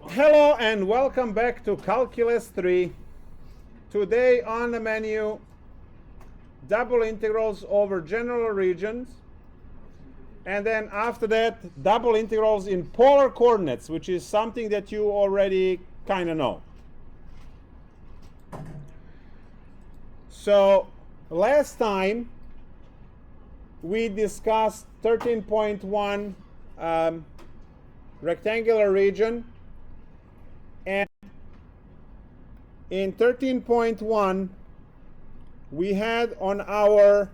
Hello and welcome back to Calculus 3. Today on the menu, double integrals over general regions, and then after that, double integrals in polar coordinates, which is something that you already kind of know. So last time we discussed 13.1 rectangular region, and in 13.1 we had on our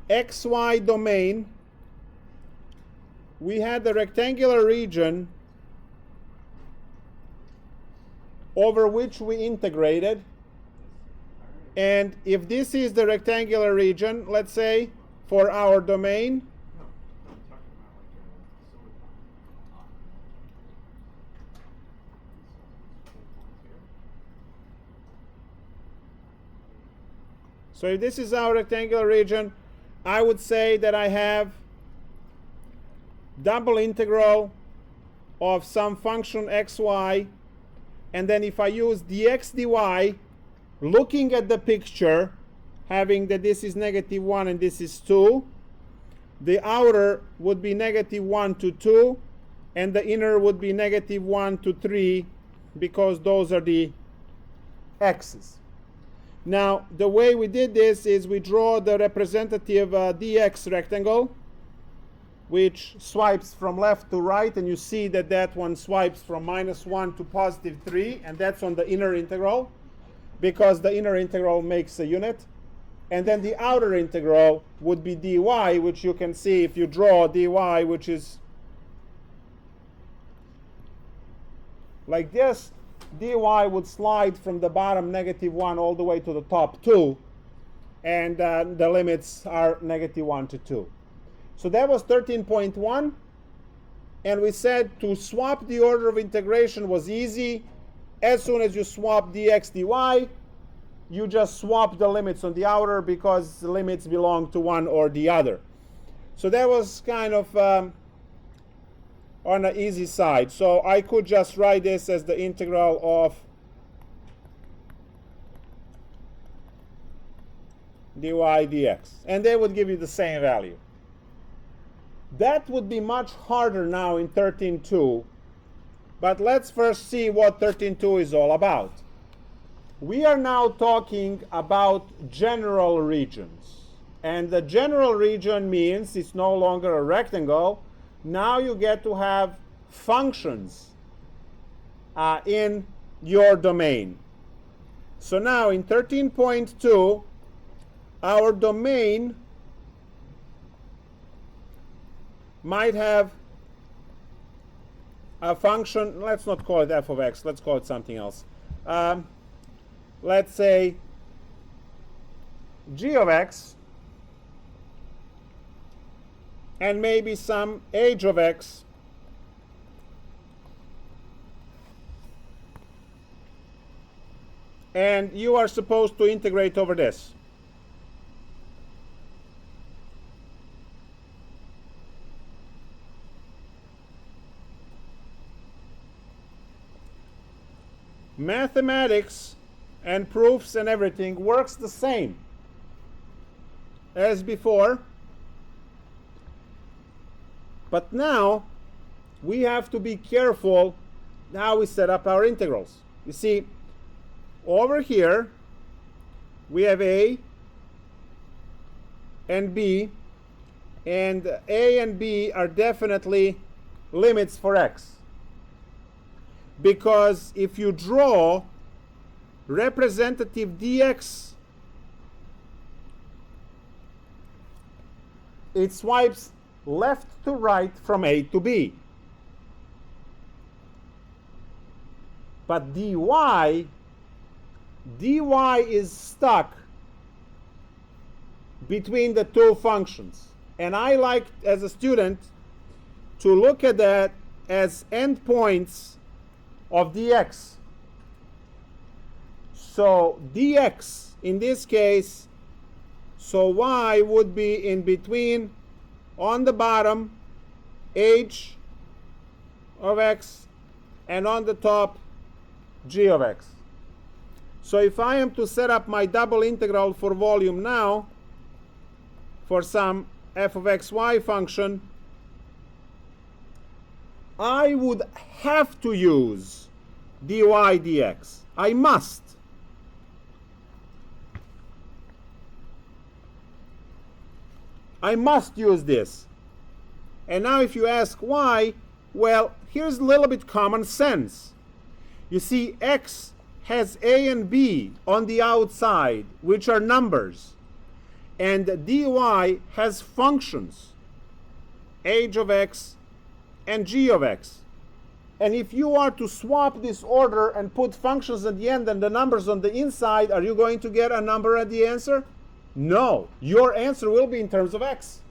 XY domain, we had the rectangular region over which we integrated. And if this is the rectangular region, let's say, for our domain, so if this is our rectangular region, I would say that I have double integral of some function xy, and then if I use dx dy, looking at the picture, having that this is -1 and this is 2, the outer would be -1 to 2, and the inner would be -1 to 3, because those are the x's. Now, the way we did this is we draw the representative dx rectangle, which swipes from left to right, and you see that that one swipes from -1 to +3, and that's on the inner integral, because the inner integral makes a unit. And then the outer integral would be dy, which you can see if you draw dy, which is like this. Dy would slide from the bottom -1 all the way to the top 2, and the limits are -1 to 2. So that was 13.1, and we said to swap the order of integration was easy. As soon as you swap dx dy, you just swap the limits on the outer, because the limits belong to one or the other. So that was kind of on the easy side. So I could just write this as the integral of dy dx, and they would give you the same value. That would be much harder now in 13.2, but let's first see what 13.2 is all about. We are now talking about general regions, and the general region means it's no longer a rectangle. Now you get to have functions in your domain. So now in 13.2, our domain might have a function. Let's not call it f of x, let's call it something else. Let's say g of x, and maybe some h of x, and you are supposed to integrate over this. Mathematics and proofs and everything works the same as before, but now we have to be careful how we set up our integrals. You see, over here we have a and b, and a and b are definitely limits for x, because if you draw representative dx, it swipes left to right from a to b. But dy is stuck between the two functions. And I like, as a student, to look at that as endpoints of dx. So dx in this case, so y would be in between on the bottom h of x, and on the top g of x. So if I am to set up my double integral for volume now for some f of xy function, I would have to use dy dx. I must. I must use this. And now if you ask why, well, here's a little bit common sense. You see, x has a and b on the outside, which are numbers. And dy has functions, h of x and g of x. And if you are to swap this order and put functions at the end and the numbers on the inside, are you going to get a number at the answer? No. Your answer will be in terms of x,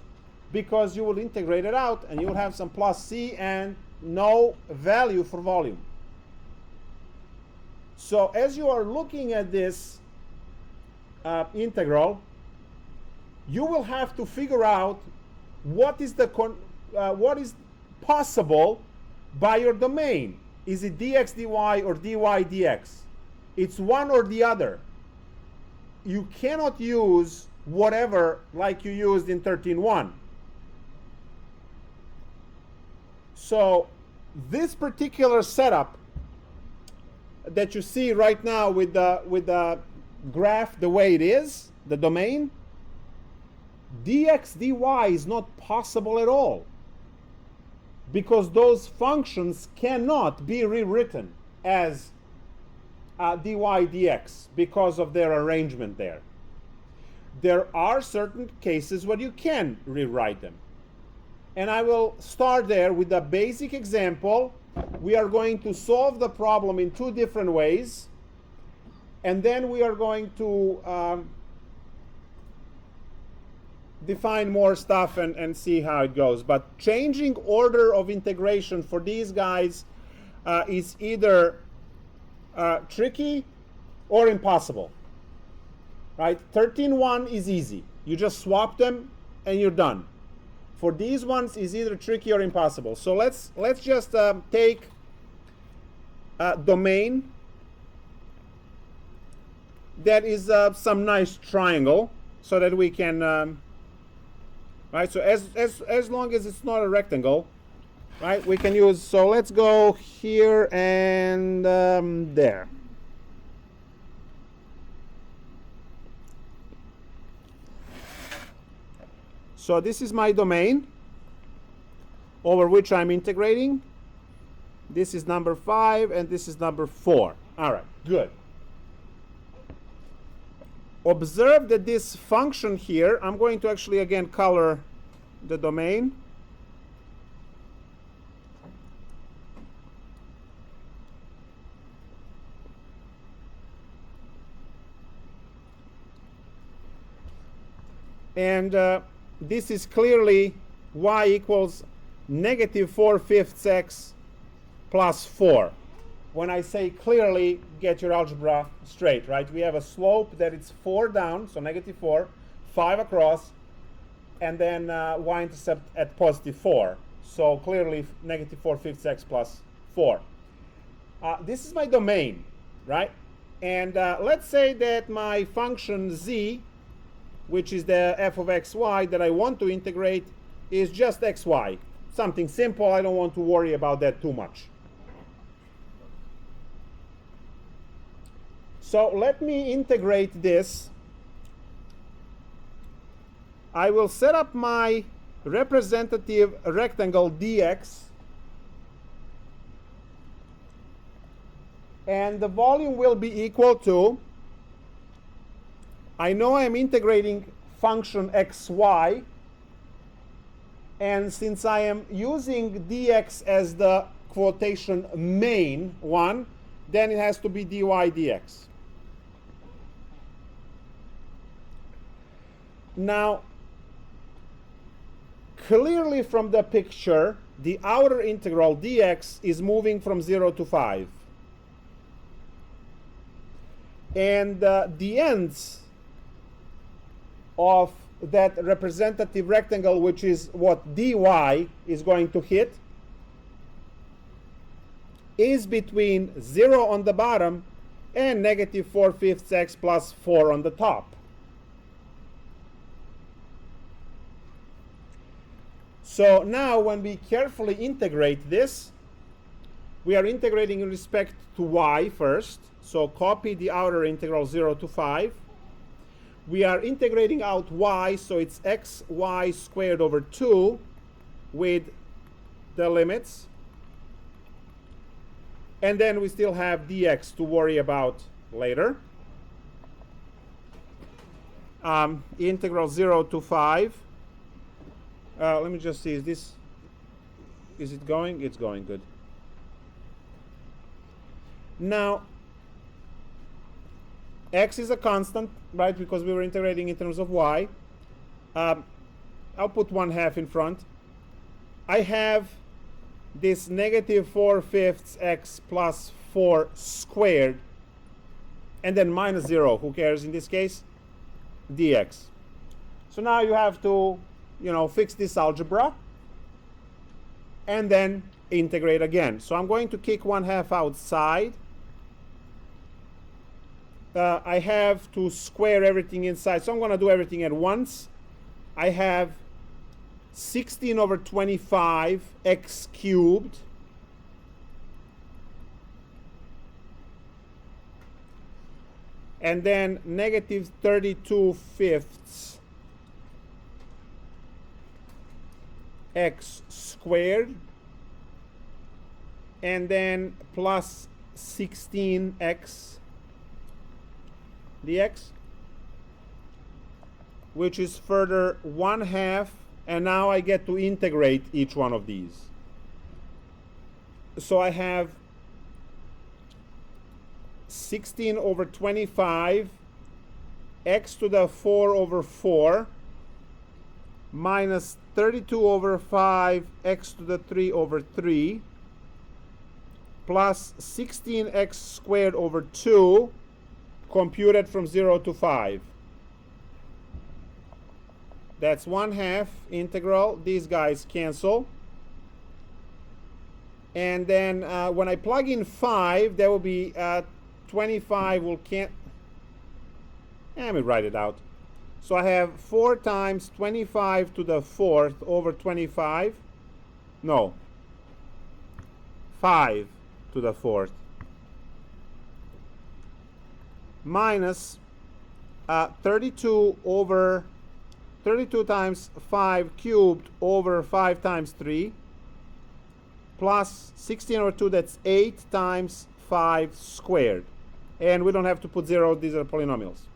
because you will integrate it out and you will have some plus c and no value for volume. So as you are looking at this integral, you will have to figure out what is possible by your domain. Is it dx dy or dy dx? It's one or the other. You cannot use whatever like you used in 13.1. So this particular setup that you see right now with the graph the way it is, the domain, dx dy is not possible at all, because those functions cannot be rewritten as dy dx because of their arrangement there. There are certain cases where you can rewrite them. And I will start there with a basic example. We are going to solve the problem in two different ways. And then we are going to define more stuff and see how it goes. But changing order of integration for these guys is either tricky or impossible. Right? 13.1 is easy. You just swap them and you're done. For these ones is either tricky or impossible. So let's just take a domain that is some nice triangle, so that we can right. So as long as it's not a rectangle, right, we can use. So let's go here and there. So this is my domain over which I'm integrating. This is number 5 and this is number 4. All right, good. Observe that this function here, I'm going to actually again color the domain. And this is clearly y equals negative 4/5 x plus 4. When I say clearly, get your algebra straight, right? We have a slope that it's 4 down, so negative 4, 5 across, and then y-intercept at positive 4. So clearly negative 4/5 x plus 4. This is my domain, right? And let's say that my function z, which is the f of xy that I want to integrate, is just xy. Something simple. I don't want to worry about that too much. So let me integrate this. I will set up my representative rectangle dx, and the volume will be equal to, I know I'm integrating function xy, and since I am using dx as the quotation main one, then it has to be dy dx. Now, clearly from the picture, the outer integral dx is moving from 0 to 5. And the ends of that representative rectangle, which is what dy is going to hit, is between 0 on the bottom and negative 4/5 x plus 4 on the top. So now when we carefully integrate this, we are integrating in respect to y first. So copy the outer integral 0 to 5. We are integrating out y, so it's xy squared over 2 with the limits. And then we still have dx to worry about later. Integral 0 to 5. Let me just see, is it going? It's going, good. Now, x is a constant, right, because we were integrating in terms of y. I'll put 1/2 in front. I have this negative 4/5 x plus 4 squared, and then minus 0, who cares in this case, dx. So now you have to, fix this algebra, and then integrate again. So I'm going to kick 1/2 outside. I have to square everything inside, so I'm going to do everything at once. I have 16 over 25 x cubed and then negative 32/5 x squared, and then plus 16x dx, which is further 1/2, and now I get to integrate each one of these. So I have 16 over 25 x to the 4 over 4 minus 32 over 5 x to the 3 over 3 plus 16x squared over 2 computed from 0 to 5. That's 1/2 integral. These guys cancel. And then when I plug in 5, there will be 25 will can't. Let me write it out. So I have 4 times 25 to the 4th over 25. No. 5 to the 4th. Minus 32 times 5 cubed over 5 times 3 plus 16 over 2, that's 8 times 5 squared. And we don't have to put 0, these are polynomials.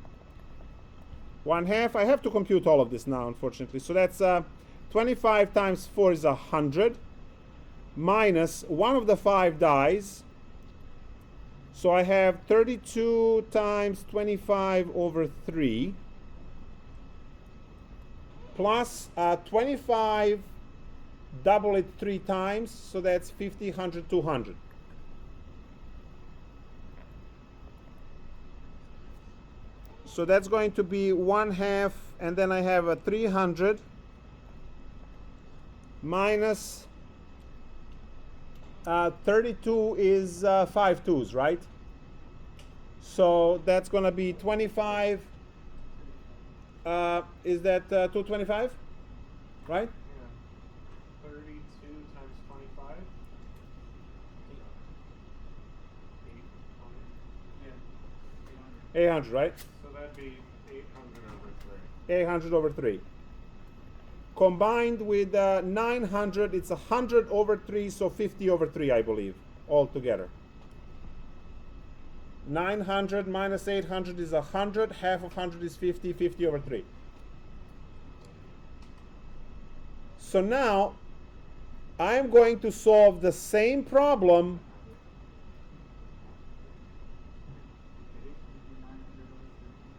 1/2, I have to compute all of this now, unfortunately. So that's 25 times 4 is 100, minus 1 of the 5 dies. So I have 32 times 25 over 3 plus 25, double it 3 times, so that's 50, 100, 200. So that's going to be 1/2, and then I have a 300 minus 32 is 5 2s, right? So that's going to be 25. Is that 225? Right? Yeah. 32 times 25. 800. Yeah. 800, right? So that'd be 800 over 3. 800 over 3. Combined with 900, it's 100 over 3, so 50 over 3, I believe, altogether. 900 minus 800 is 100, half of 100 is 50, 50 over 3. So now, I'm going to solve the same problem.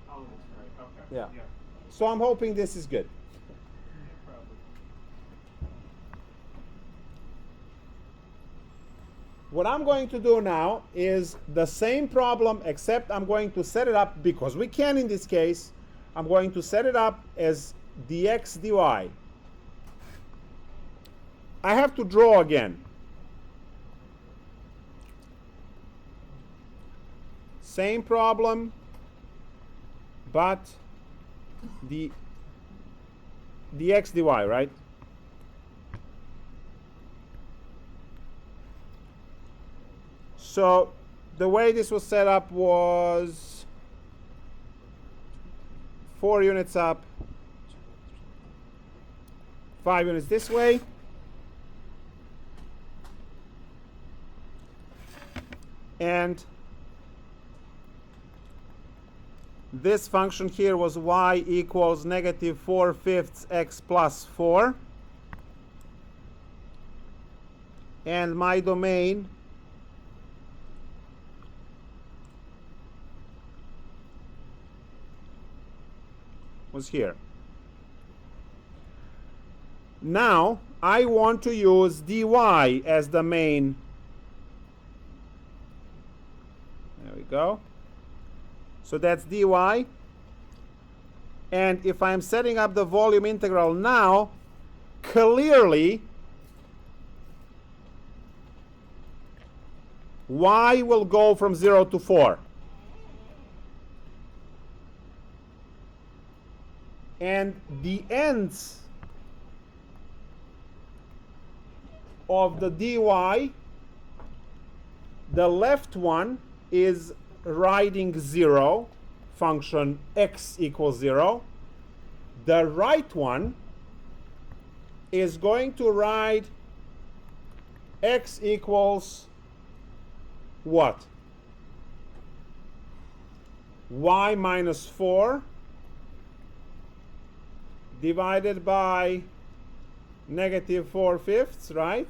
Oh, that's right. Okay. Yeah. Yeah. So I'm hoping this is good. Probably. What I'm going to do now is the same problem, except I'm going to set it up, because we can in this case, I'm going to set it up as dx dy. I have to draw again. Same problem, but the dx dy, right? So the way this was set up was 4 units up, 5 units this way. And this function here was y equals negative 4/5 x plus 4. And my domain was here. Now I want to use dy as the main. There we go. So that's dy. And if I'm setting up the volume integral now, clearly y will go from 0 to 4. And the ends of the dy, the left one is writing 0, function x equals 0. The right one is going to write x equals what? Y minus 4 divided by negative 4/5, right?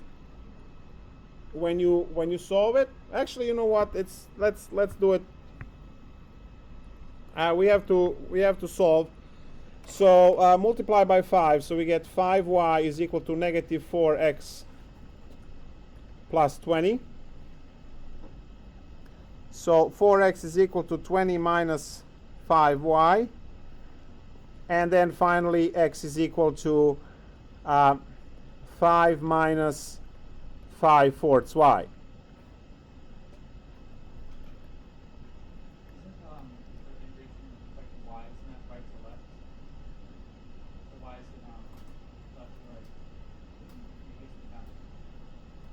When you solve it, actually, you know what? Let's do it. We have to solve. So multiply by 5, so we get 5y is equal to negative 4x plus 20. So 4x is equal to 20 minus 5y. And then finally, x is equal to 5 minus 5/4 y.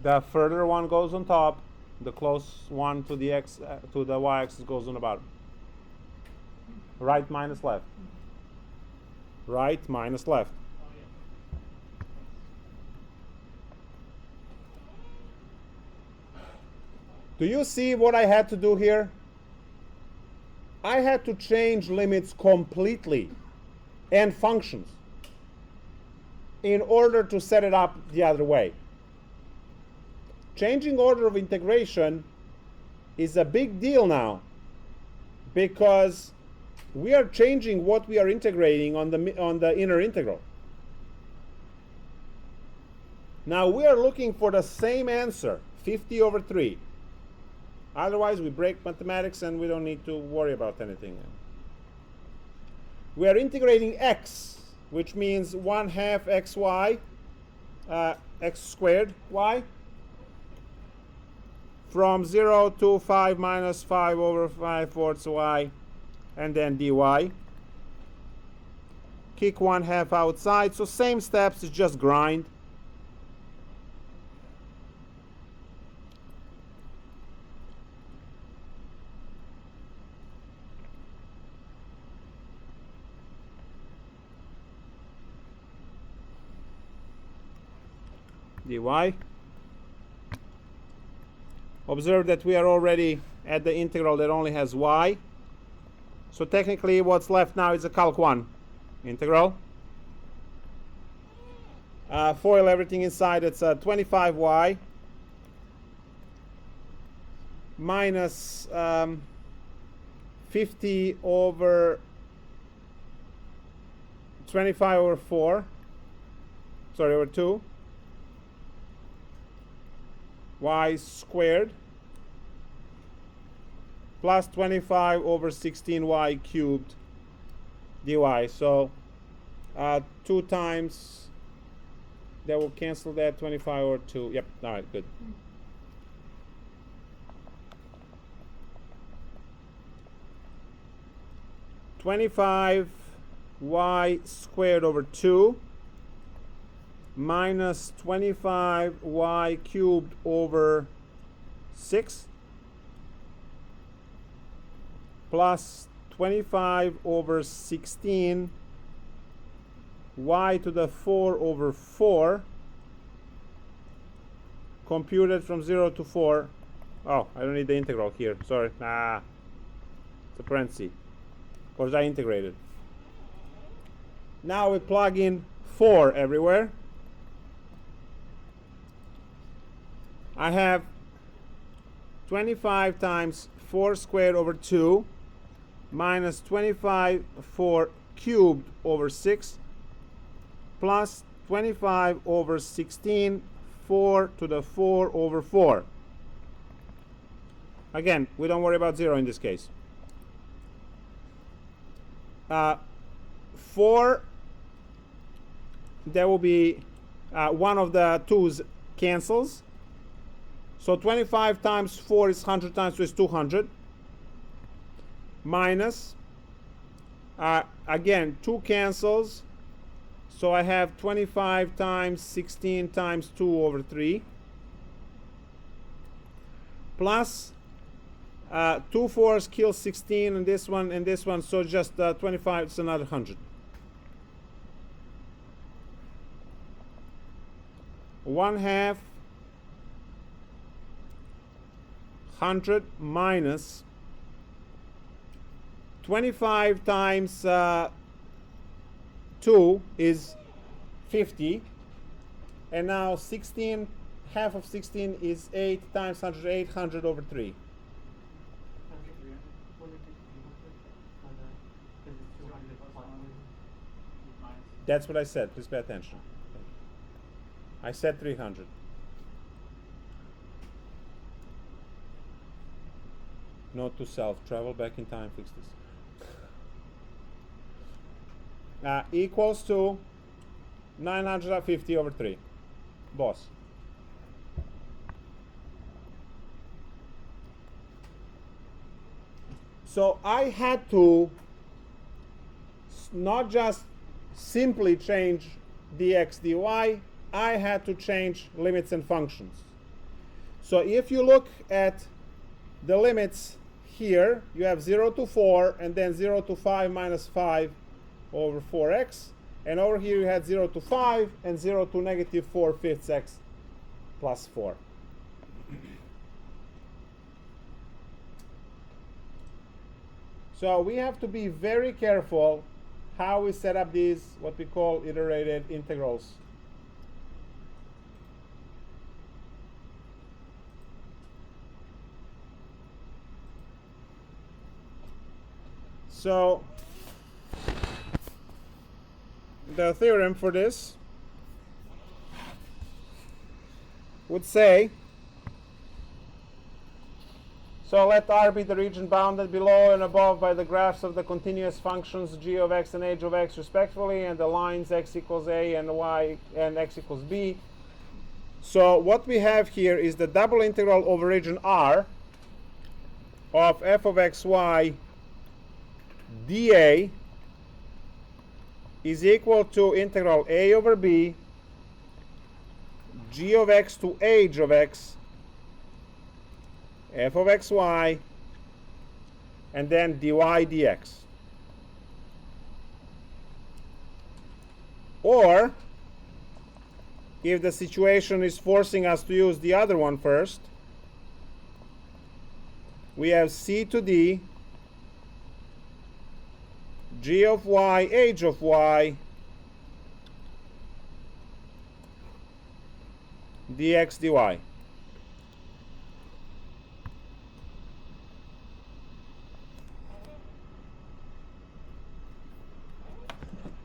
The further one goes on top, the close one to the x to the y-axis goes on the bottom. Right minus left. Right minus left. Do you see what I had to do here? I had to change limits completely and functions in order to set it up the other way. Changing order of integration is a big deal now because we are changing what we are integrating on the inner integral. Now we are looking for the same answer, 50 over 3. Otherwise we break mathematics and we don't need to worry about anything. We are integrating x, which means 1/2 xy, x squared y, from 0 to 5 minus 5 over 5/4 y, and then dy. Kick 1/2 outside, so same steps, it's just grind. Dy. Observe that we are already at the integral that only has y. So technically what's left now is a Calc 1 integral. Foil everything inside, it's 25y minus 50 over 25 over 4, sorry, over 2, y squared plus 25 over 16y cubed dy. So 2 times, that will cancel that, 25 over 2. Yep, all right, good. $25 y squared over 2 minus 25 y cubed over 6 plus 25 over 16 y to the 4 over 4 computed from 0 to 4. Oh, I don't need the integral here. Sorry. It's a parenthesis. Of course, I integrated. Now we plug in 4 everywhere. I have 25 times 4 squared over 2 minus 25 4 cubed over 6 plus 25 over 16 4 to the 4 over 4. Again, we don't worry about 0 in this case. 4, there will be one of the 2's cancels. So 25 times 4 is 100 times 2 is 200. Minus, again, 2 cancels. So I have 25 times 16 times 2 over 3. Plus 2 4's kill 16 and this one, so just 25 is another 100. 1/2 100 minus 25 times 2 is 50, and now 16, half of 16 is 8 times 100, 800 over 3. That's what I said. Please pay attention. I said 300. Note to self, travel back in time, fix this. Equals to 950 over 3. Boss. So I had to not just simply change dx dy, I had to change limits and functions. So if you look at the limits here, you have 0 to 4 and then 0 to 5 minus 5 over 4x, and over here you had 0 to 5 and 0 to negative 4/5 x plus 4. So we have to be very careful how we set up these, what we call iterated integrals. So the theorem for this would say, so let R be the region bounded below and above by the graphs of the continuous functions g of x and h of x respectively, and the lines x equals a and y and x equals b. So what we have here is the double integral over region R of f of xy dA is equal to integral a over b g of x to h of x f of xy and then dy dx. Or if the situation is forcing us to use the other one first, we have c to d g of y h of y dx dy.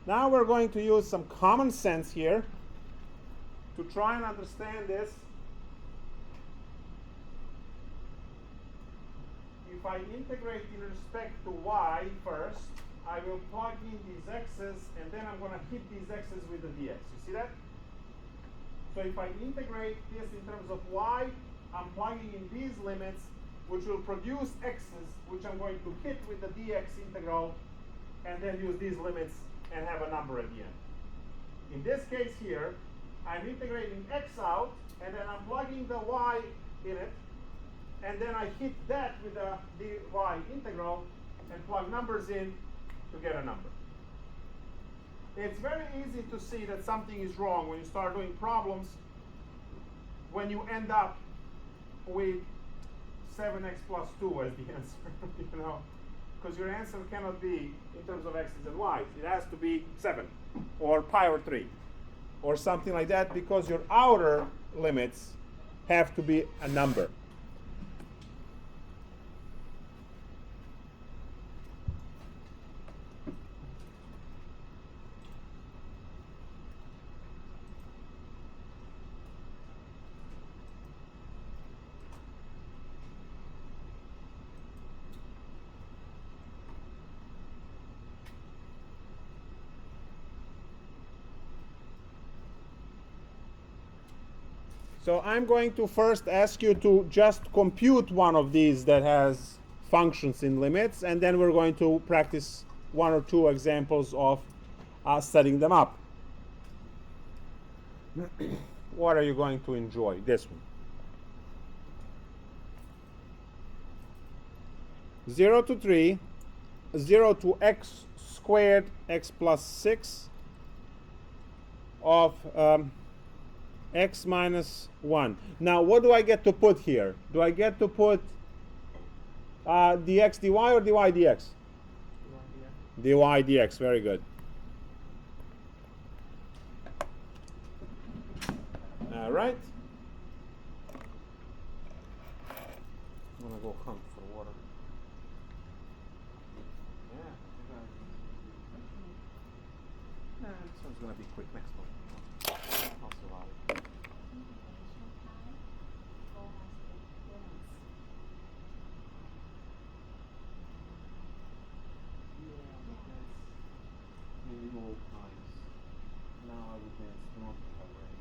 Now we're going to use some common sense here to try and understand this. If I integrate in respect to y first, I will plug in these x's, and then I'm going to hit these x's with the dx. You see that? So if I integrate this in terms of y, I'm plugging in these limits, which will produce x's, which I'm going to hit with the dx integral, and then use these limits and have a number at the end. In this case here, I'm integrating x out, and then I'm plugging the y in it, and then I hit that with the dy integral and plug numbers in to get a number. It's very easy to see that something is wrong when you start doing problems when you end up with 7x plus 2 as the answer, you know, because your answer cannot be in terms of x's and y's. It has to be 7 or pi over 3 or something like that, because your outer limits have to be a number. So I'm going to first ask you to just compute one of these that has functions in limits, and then we're going to practice one or two examples of setting them up. What are you going to enjoy? This one. 0 to 3, 0 to x squared, x plus 6 of x minus 1. Now, what do I get to put here? Do I get to put dx dy or dy dx? Dy dx, very good. All right. I'm going to go hunt for water. Yeah. This one's going to be quick. Next one. I'll survive. In old times. Now everything is not covering.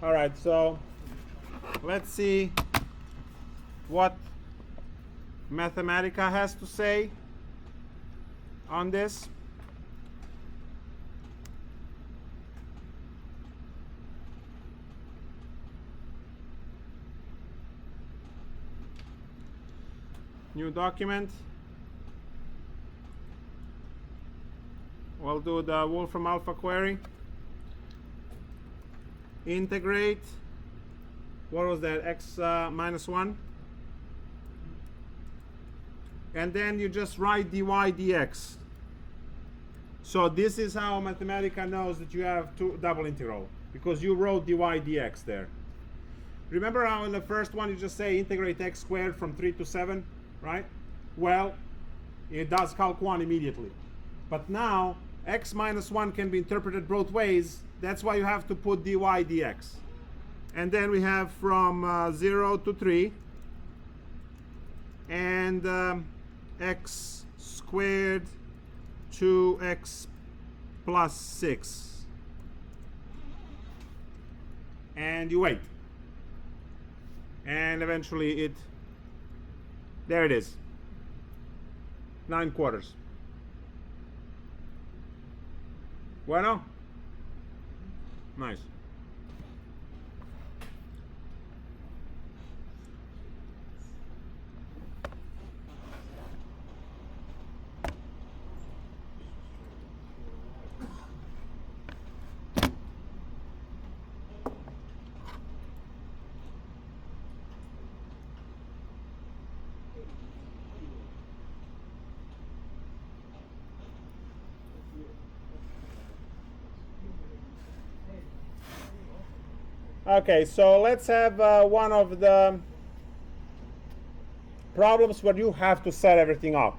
All right, so let's see what Mathematica has to say on this. New document. We'll do the Wolfram Alpha query. Integrate. What was that? X minus 1. And then you just write dy dx. So this is how Mathematica knows that you have two double integral, because you wrote dy dx there. Remember how in the first one you just say integrate x squared from 3 to 7, right? Well, it does calc 1 immediately. But now x minus 1 can be interpreted both ways. That's why you have to put dy dx. And then we have from 0 to 3 and x squared to x plus 6. And you wait. And eventually there it is. 9/4. Bueno? Nice. Okay, so let's have one of the problems where you have to set everything up.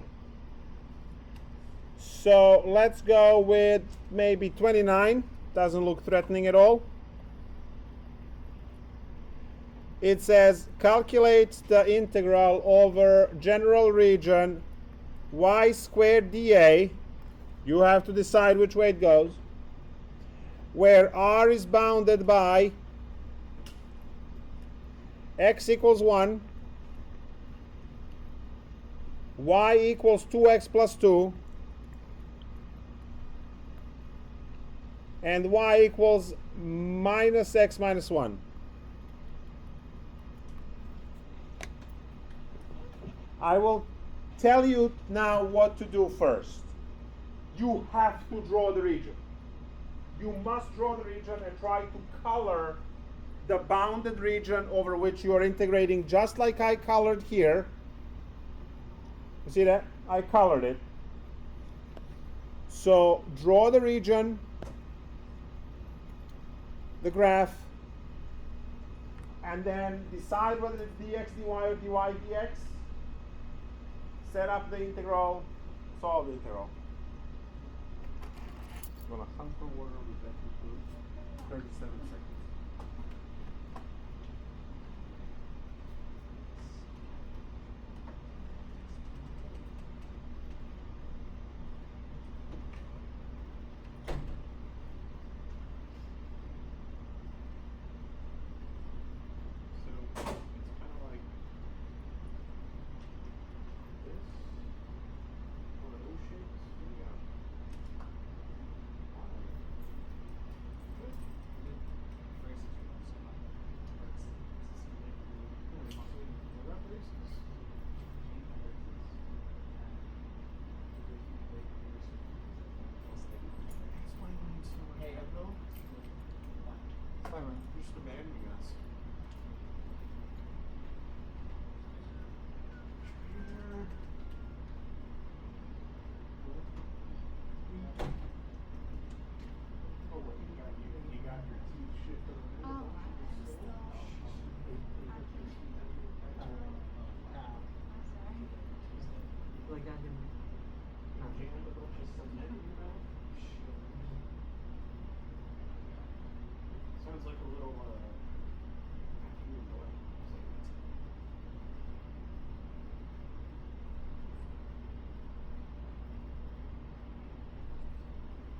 So let's go with maybe 29. Doesn't look threatening at all. It says calculate the integral over general region y squared dA. You have to decide which way it goes, where r is bounded by x equals 1, y equals 2x plus 2, and y equals minus x minus 1. I will tell you now what to do first. You have to draw the region. You must draw the region and try to color the bounded region over which you are integrating, just like I colored here. You see that? I colored it. So draw the region the graph, and then decide whether it's dx dy or dy dx, set up the integral, solve the integral. Well, a hunt for water was that conclude? 37 seconds. So it's kind of like this. One of those shapes. Yeah. Hey, Bill. Hi, man. You're just abandoning us. Oh, what you got? You got your teeth shifted over there. Oh, I'm still. Like I can jam a bunch of cement in your mouth. Sounds like a little vacuum boy.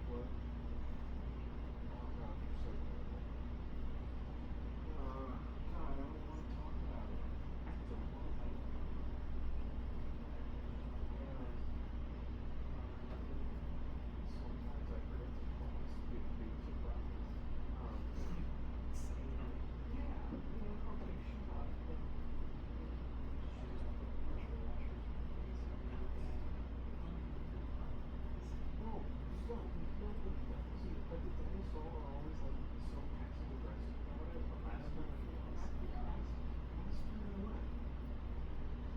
What? Oh god, you're so terrible. God, I don't want to talk about it. I don't want to. Sometimes I forget to pause to be a big surprise. Yeah, I'm like, shut up. No, stop. See, but the dinosaurs are always like so passive aggressive about it, but last time I feel last time what?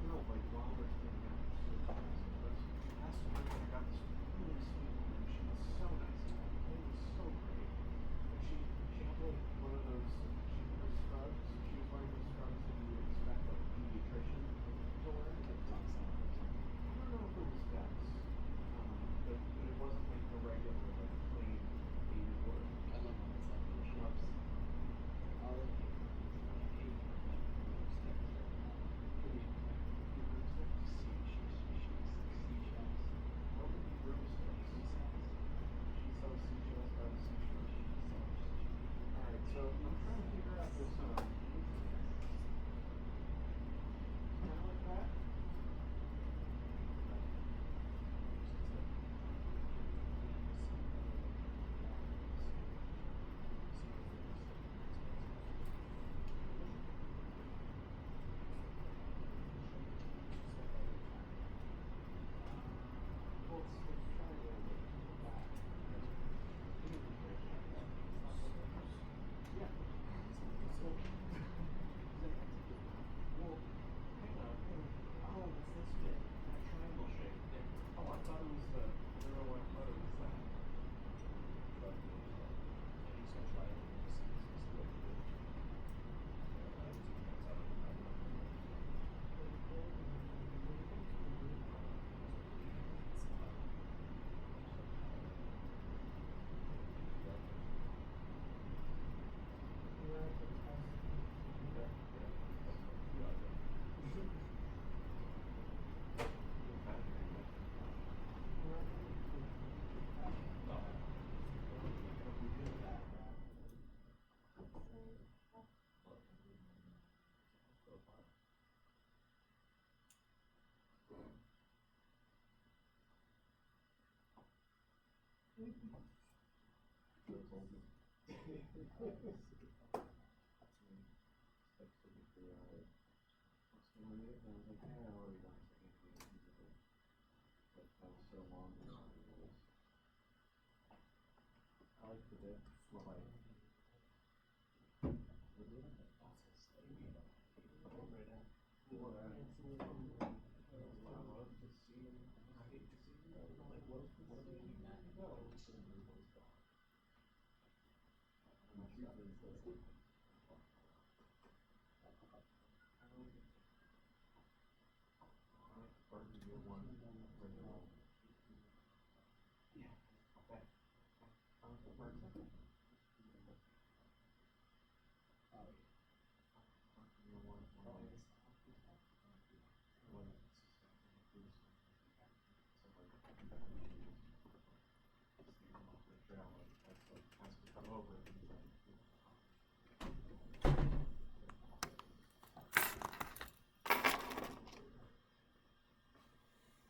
No, like while we're doing that, so passive aggressive. Last time I got this really sweet woman, she was so nice about it. It was so great. And she had like one of those, she had her scrubs, she was wearing the scrubs that you would expect like a pediatrician to wear. I don't know if it was Dex, but it wasn't like the regular, like plain baby boy. Scrubs. Alright, so I'm trying to figure out this, kind of like that. Well, it's like trying to like back. Yeah. Well, hang on. Oh, it's this bit. That triangle shape. Oh, I thought it was the. I don't know why I thought it was that. I like the bit for like.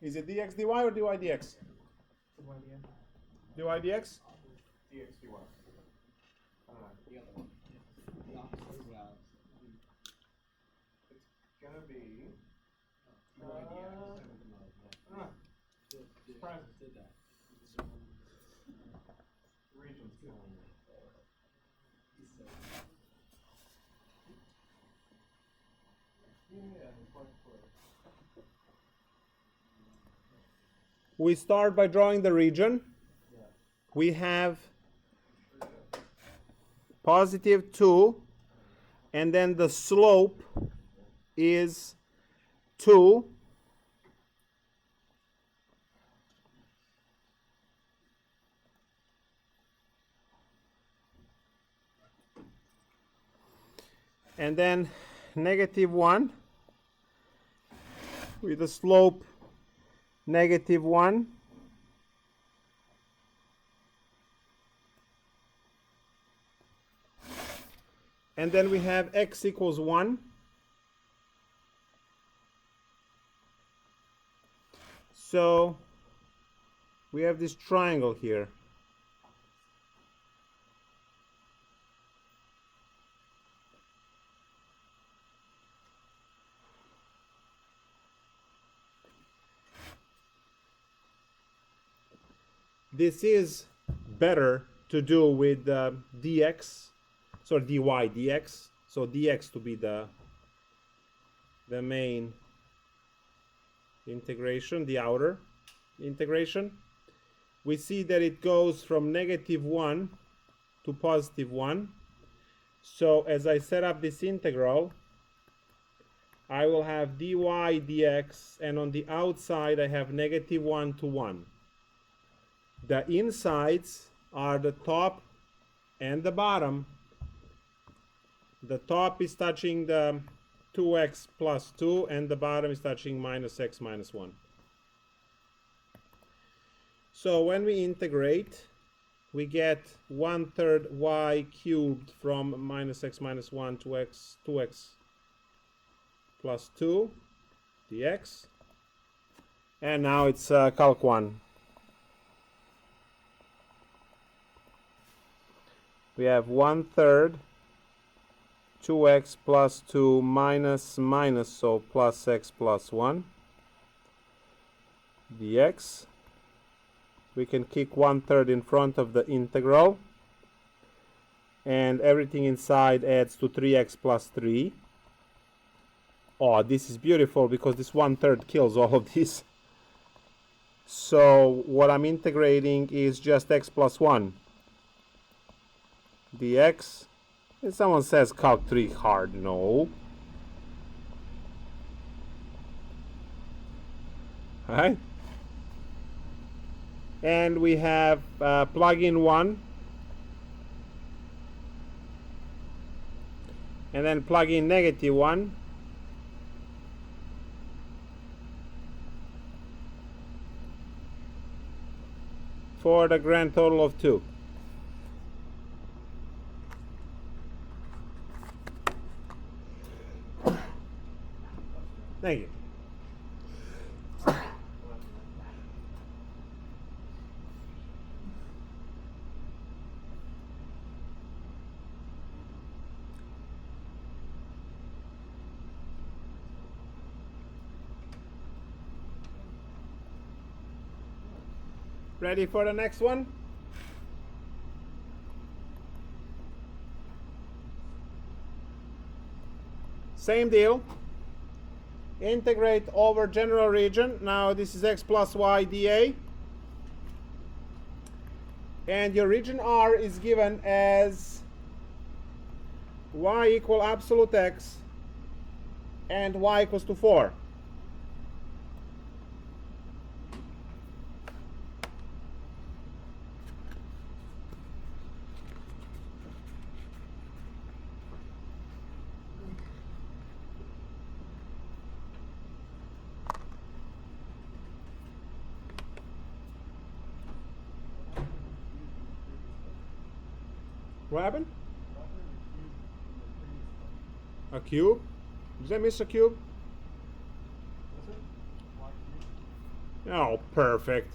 Is it dx dy or dy dx? Dy dx? dx dy. The other one. The opposite. Well, it's gonna be dy dx. Surprise! Did that. Region's killing me. Yeah, quite close. We start by drawing the region. We have positive 2, and then the slope is 2. And then negative 1 with the slope negative 1. And then we have x equals 1. So we have this triangle here. This is better to do with dx, so dy dx, so dx to be the main integration, the outer integration. We see that it goes from negative 1 to positive 1. So as I set up this integral, I will have dy dx, and on the outside I have negative 1 to 1. The insides are the top and the bottom. The top is touching the 2x plus 2, and the bottom is touching minus x minus 1. So when we integrate, we get 1/3 y cubed from minus x minus 1 to 2x plus 2 dx. And now it's Calc 1. We have 1/3 2x plus 2 minus minus, so plus x plus 1 dx. We can kick 1/3 in front of the integral, and everything inside adds to 3x plus 3. Oh, this is beautiful because this 1/3 kills all of this. So what I'm integrating is just x plus 1 dx. And someone says Calc 3 hard. No. Alright. And we have plug in 1. And then plug in negative 1. For the grand total of 2. Thank you. Ready for the next one? Same deal. Integrate over general region. Now this is x plus y dA. And your region R is given as y equal absolute x and y equals to 4. What happened? A cube? Did I miss a cube? Oh, perfect.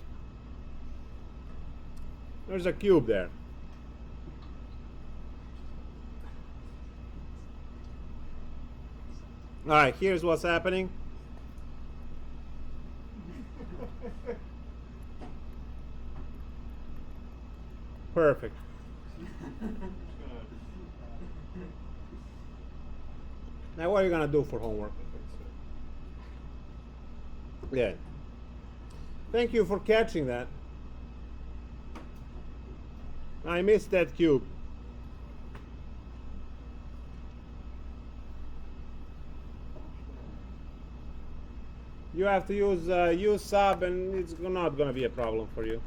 There's a cube there. Alright, here's what's happening. Perfect. Now what are you gonna do for homework? Yeah. Thank you for catching that. I missed that cube. You have to use U sub and it's not gonna be a problem for you.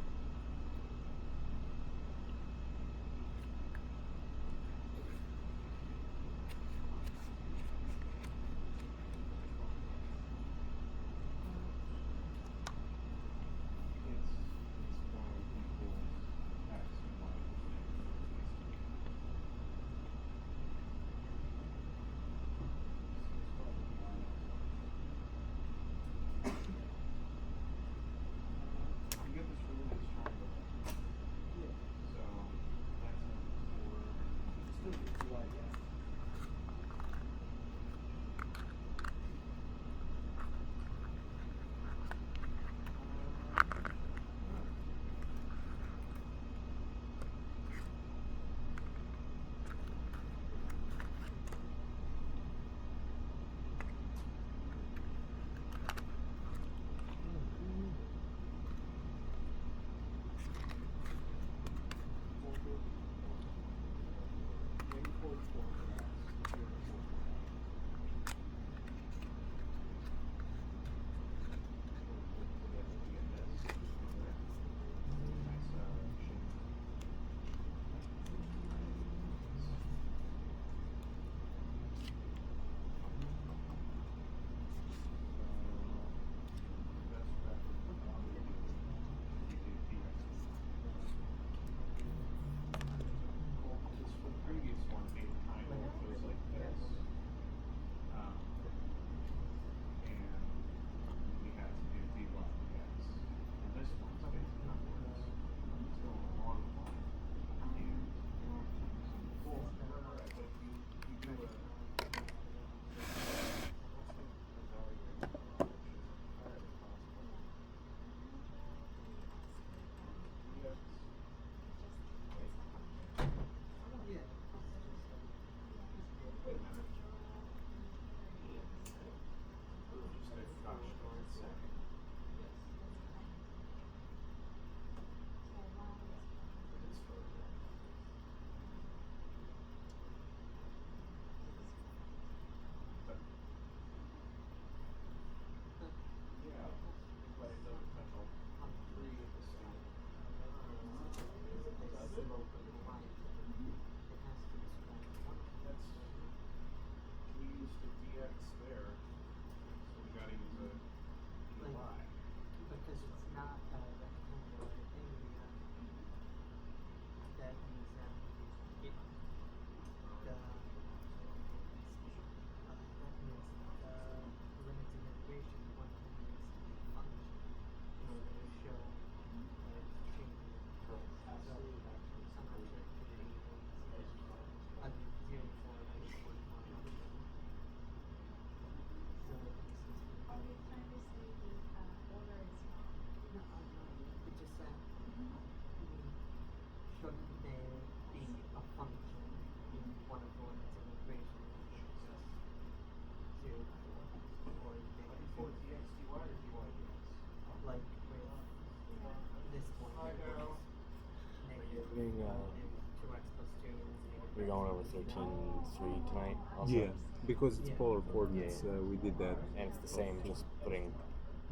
We're going over 13.3 tonight also? Yeah, because it's polar coordinates, we did that. And it's the same, just putting...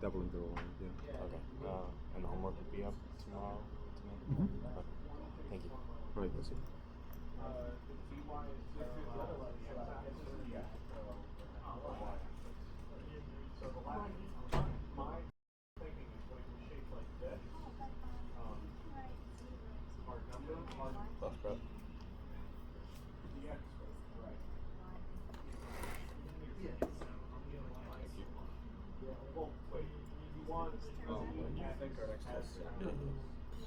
Double interval line, yeah. Okay. And the homework will be up tomorrow? Tonight? Mm-hmm. Okay. Thank you. Right, that's it. So the last, my thinking is when it was shaped like this, our number, Plus prep. the x, right? Well, wait, you want,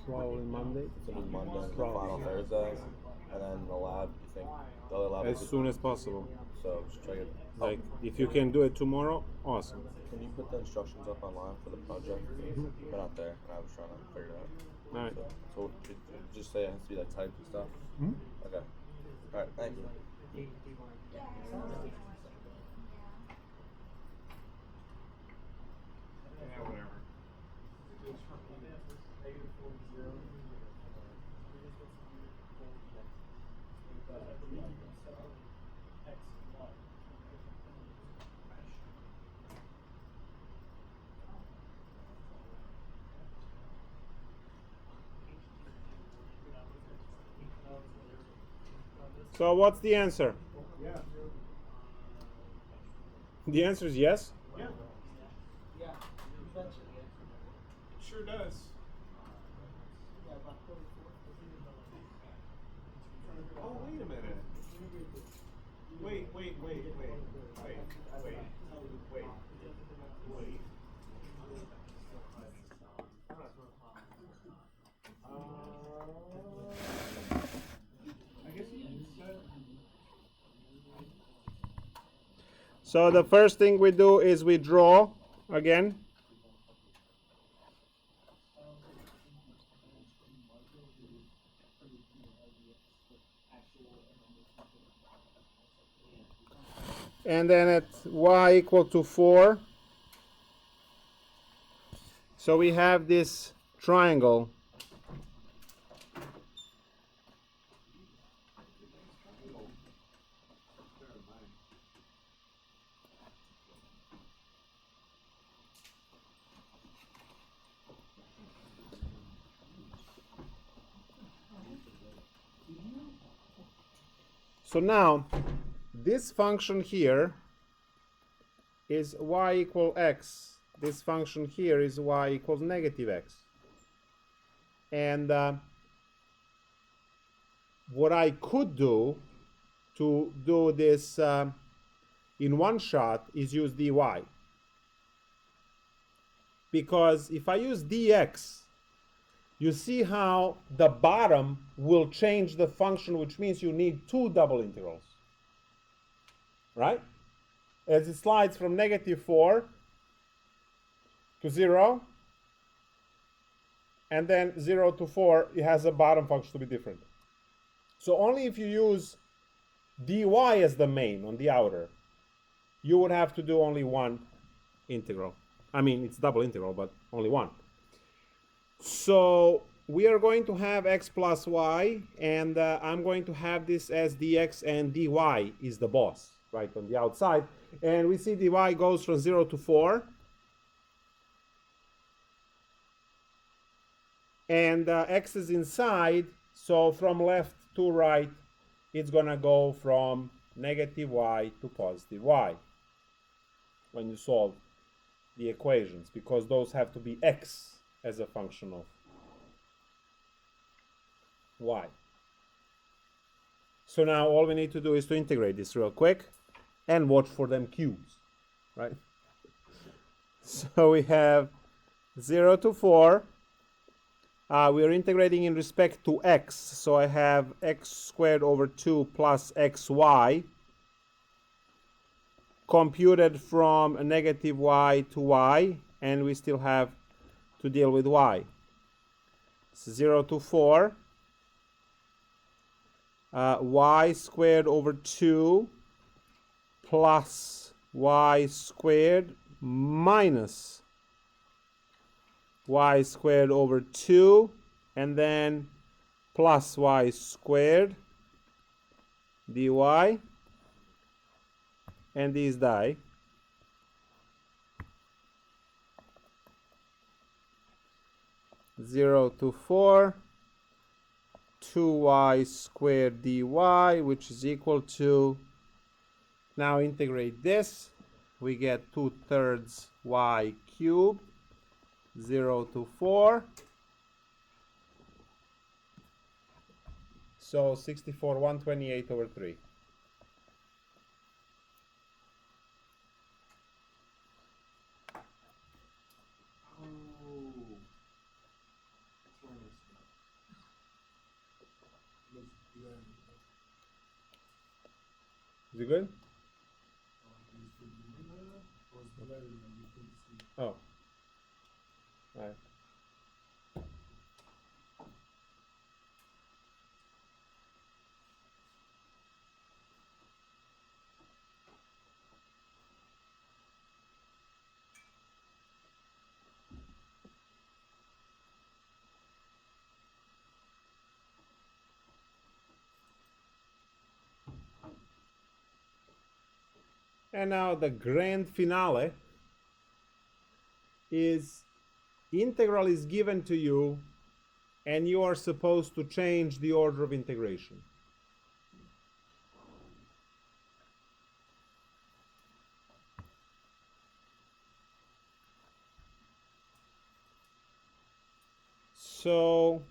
probably Monday. So do Monday, the Probably. final Thursday, and then the lab. You think the other lab? As soon as possible. So just try to. Like, if you can do it tomorrow, awesome. Can you put the instructions up online for the project? They're not there, and I was trying to figure it out. All right. So just say it has to be like typed and stuff. Okay. All right. Thank you. Yeah, whatever. So what's the answer? Yeah. The answer is yes. Yeah. Sure does. Oh, wait a minute. Wait. I guess you said. So the first thing we do is we draw again. And then at y equal to 4. So we have this triangle. So now, this function here is y equal x. This function here is y equals negative x. And what I could do to do this in one shot is use dy. Because if I use dx, you see how the bottom will change the function, which means you need two double integrals, right? As it slides from negative 4 to 0, and then 0 to 4, it has a bottom function to be different. So only if you use dy as the main on the outer, you would have to do only one integral. I mean, it's double integral, but only one. So we are going to have x plus y, and I'm going to have this as dx, and dy is the boss, right, on the outside. And we see dy goes from 0 to 4. And x is inside, so from left to right, it's going to go from negative y to positive y when you solve the equations, because those have to be x as a function of y. So now all we need to do is to integrate this real quick and watch for them cubes, right? So we have 0 to 4. We are integrating in respect to x, so I have x squared over 2 plus xy computed from a negative y to y, and we still have to deal with y. 0 to 4, y squared over 2 plus y squared minus y squared over 2, and then plus y squared dy, and this die. Zero to 4, 2y squared dy, which is equal to, now integrate this, we get 2/3 y cubed, 0 to 4, so 64, 128 over 3. Is it good? Oh. Right. And now the grand finale is integral is given to you and you are supposed to change the order of integration. So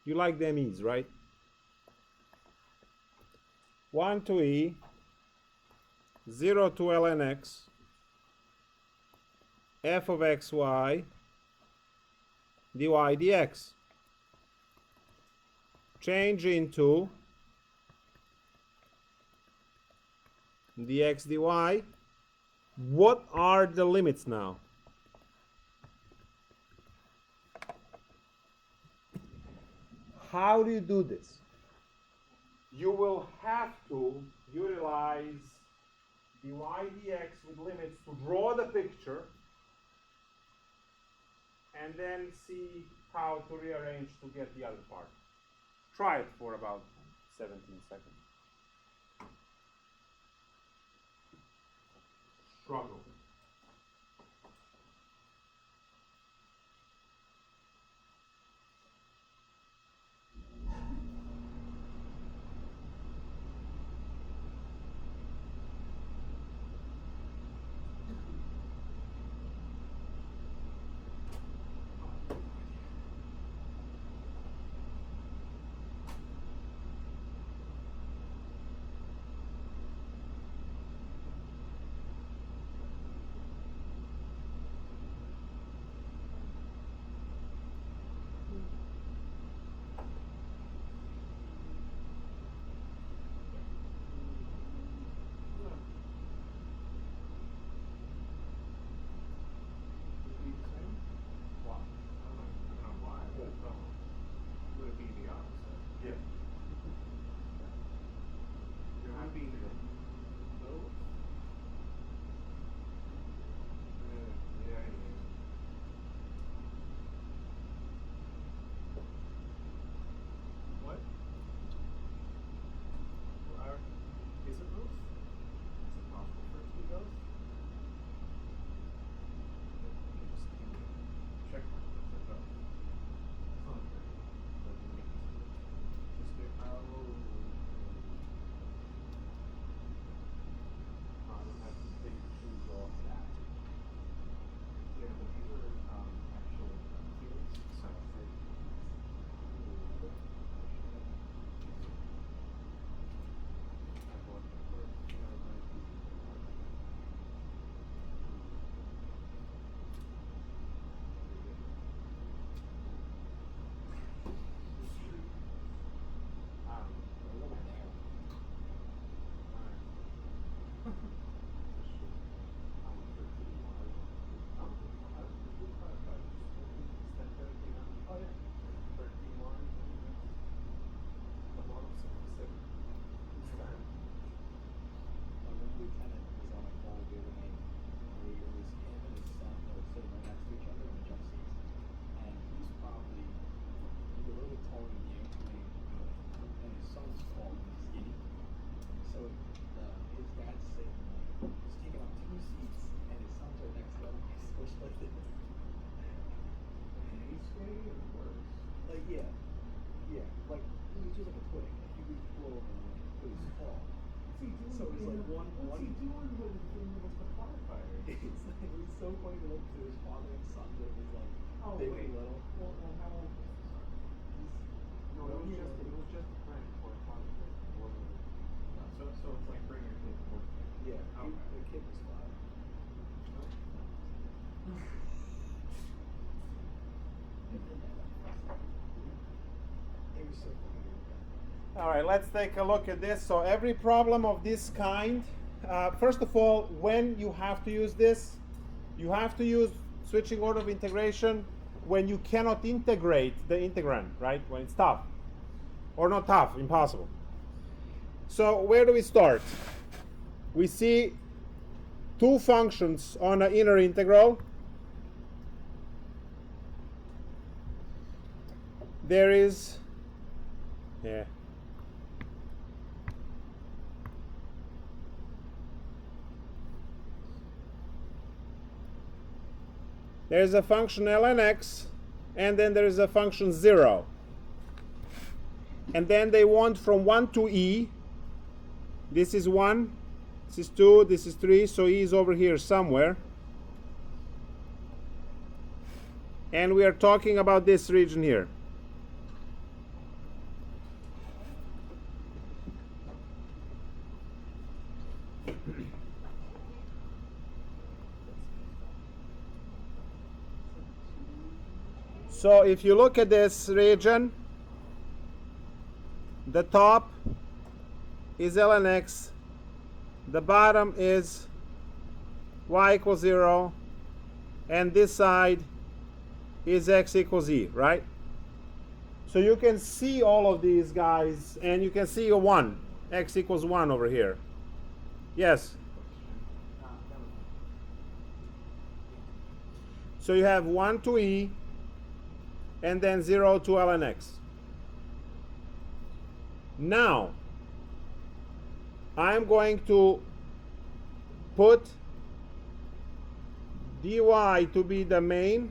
you like them e's, right? 1 to e, 0 to ln x, f of xy, dy dx. Change into dx dy. What are the limits now? How do you do this? You will have to utilize dy dx with limits to draw the picture and then see how to rearrange to get the other part. Try it for about 17 seconds. Struggle. like you choose like a pudding. If you reach flow, please fall. So it's like one. What's he doing with the clarifier? It's like it was so funny to look to his father and son that was like big and little. Well, how old was the son? No, it was just a friend for a father. It wasn't. So it's like bring your kid to work. Yeah, Okay. the kid was 5. It was so funny. All right, let's take a look at this. So every problem of this kind, first of all, when you have to use this, you have to use switching order of integration when you cannot integrate the integrand, right? When it's tough. Or not tough, impossible. So where do we start? We see two functions on an inner integral. There is, there's a function ln x, and then there is a function 0. And then they want from 1 to e. This is 1, this is 2, this is 3, so e is over here somewhere. And we are talking about this region here. So if you look at this region, the top is ln x, the bottom is y equals 0, and this side is x equals e, right? So you can see all of these guys, and you can see a 1, x equals 1 over here. Yes? So you have 1 to e, and then 0 to ln x. Now, I'm going to put dy to be the main.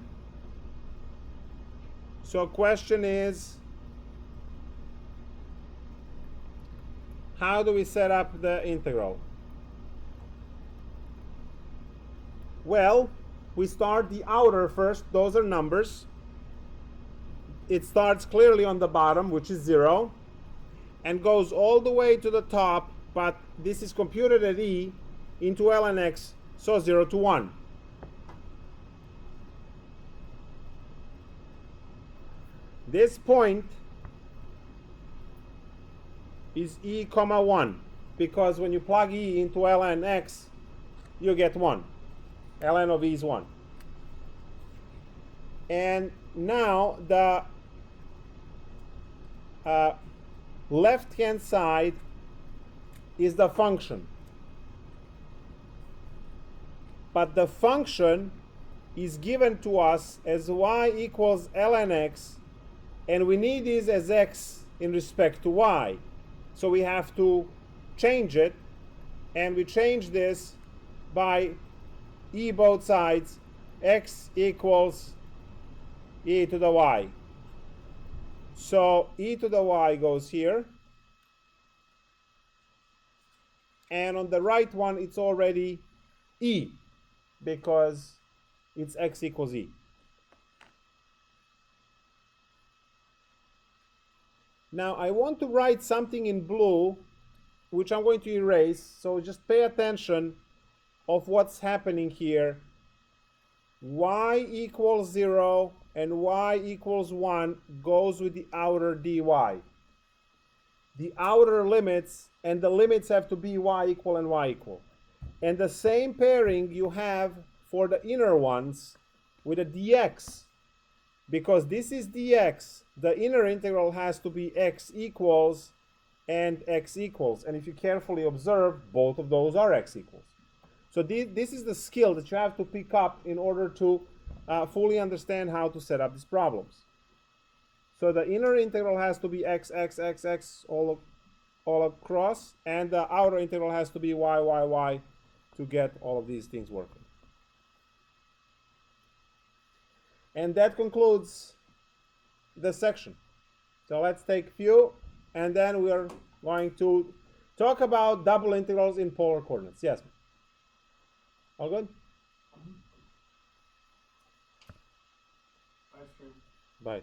So question is, how do we set up the integral? Well, we start the outer first. Those are numbers. It starts clearly on the bottom, which is 0, and goes all the way to the top, but this is computed at e into ln x, so 0 to 1. This point is e comma 1, because when you plug e into ln x, you get 1. ln of e is 1. And now the left-hand side is the function. But the function is given to us as y equals ln x, and we need this as x in respect to y. So we have to change it, and we change this by e both sides, x equals e to the y. So e to the y goes here, and on the right one it's already e, because it's x equals e. Now I want to write something in blue, which I'm going to erase, so just pay attention of what's happening here. Y equals 0 and y equals 1 goes with the outer dy. The outer limits, and the limits have to be y equal and y equal. And the same pairing you have for the inner ones with a dx. Because this is dx, the inner integral has to be x equals and x equals. And if you carefully observe, both of those are x equals. So this is the skill that you have to pick up in order to fully understand how to set up these problems. So the inner integral has to be x, x, x, x all across, and the outer integral has to be y, y, y to get all of these things working. And that concludes the section. So let's take few, and then we're going to talk about double integrals in polar coordinates. Yes. All good? Ice cream. Bye.